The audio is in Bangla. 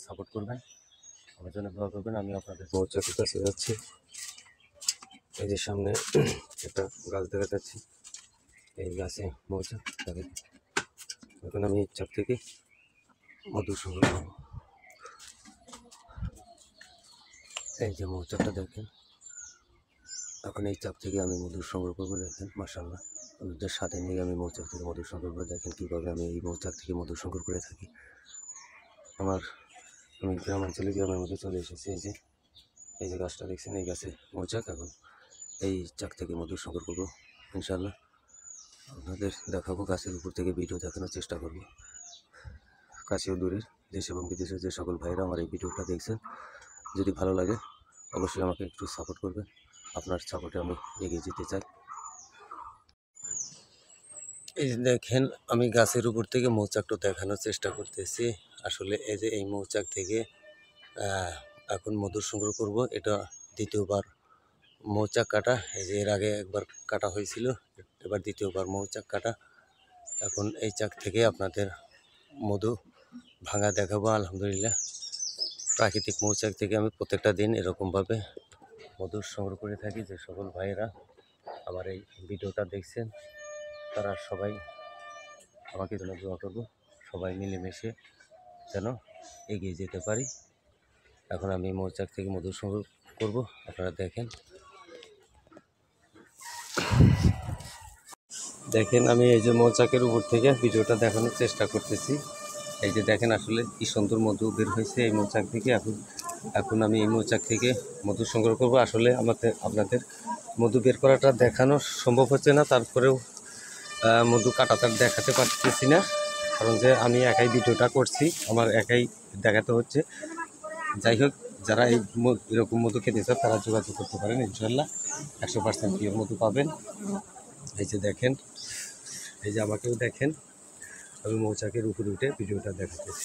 সাপোর্ট করবেন, আমার জন্য দোয়া করবেন। আমি আপনাদের মৌচাকের কাছে যাচ্ছি। এই যে সামনে একটা গাছ দেখা যাচ্ছে, এই গাছে মৌচাক থাকে। এখন আমি এই চাক থেকে মধু সংগ্রহ করব। এই যে মৌচাকটা দেখেন, এখন এই চাক থেকে আমি মধু সংগ্রহ করবো। দেখেন মাশাআল্লাহ, ওদের সাথে নিয়ে আমি মৌচাক থেকে মধু সংগ্রহ করে দেখেন কীভাবে আমি এই মৌচাক থেকে মধু সংগ্রহ করে থাকি। আমি গ্রামাঞ্চলে গ্রামের মধ্যে চলে এসেছি। এই যে গাছটা দেখছেন, এই গাছে মৌচাক। এখন এই চাক থেকে মধু সংগ্রহ করবো ইনশাআল্লাহ। আপনাদের দেখাবো, গাছের উপর থেকে ভিডিও দেখানোর চেষ্টা করব। কাছেও দূরের, দেশ এবং বিদেশের যে সকল ভাইরা আমার এই ভিডিওটা দেখছেন, যদি ভালো লাগে অবশ্যই আমাকে একটু সাপোর্ট করবেন। আপনার সাপোর্টে আমি এগিয়ে যেতে চাই। এই যে দেখেন, আমি গাছের উপর থেকে মৌচাকটা দেখানোর চেষ্টা করতেছি। আসলে এই যে এই মৌচাক থেকে এখন মধু সংগ্রহ করব। এটা দ্বিতীয়বার মৌচাক কাটা। এই যে এর আগে একবার কাটা হয়েছিল, এবার দ্বিতীয়বার মৌচাক কাটা। এখন এই চাক থেকে আপনাদের মধু ভাঙা দেখাবো। আলহামদুলিল্লাহ, প্রাকৃতিক মৌচাক থেকে আমি প্রত্যেকটা দিন এরকমভাবে মধু সংগ্রহ করে থাকি। যে সকল ভাইয়েরা আমার এই ভিডিওটা দেখছেন, তারা সবাই আমাকে যেন দোয়া করবো, সবাই মিলেমিশে যেন এগিয়ে যেতে পারি। এখন আমি মৌচাক থেকে মধু সংগ্রহ করব, আপনারা দেখেন। আমি এই যে মৌচাকের উপর থেকে ভিডিওটা দেখানোর চেষ্টা করতেছি। এই যে দেখেন, আসলে কি সুন্দর মধু বের হয়েছে এই মৌচাক থেকে। এখন আমি এই মৌচাক থেকে মধু সংগ্রহ করব। আসলে আপনাদের মধু বের করাটা দেখানো সম্ভব হচ্ছে না, তারপরেও মধু কাটাটা দেখাতে পারতেছি না, কারণ যে আমি একাই ভিডিওটা করছি, আমার একাই দেখাতে হচ্ছে। যাই হোক, যারা এরকম মধু খেতে চান তারা যোগাযোগ করতে পারেন, ইনশাল্লাহ 100% পিওর মধু পাবেন। এই যে দেখেন, এই যে আমাকেও দেখেন, আমি মৌচাকের উপরে উঠে ভিডিওটা দেখাতেছি।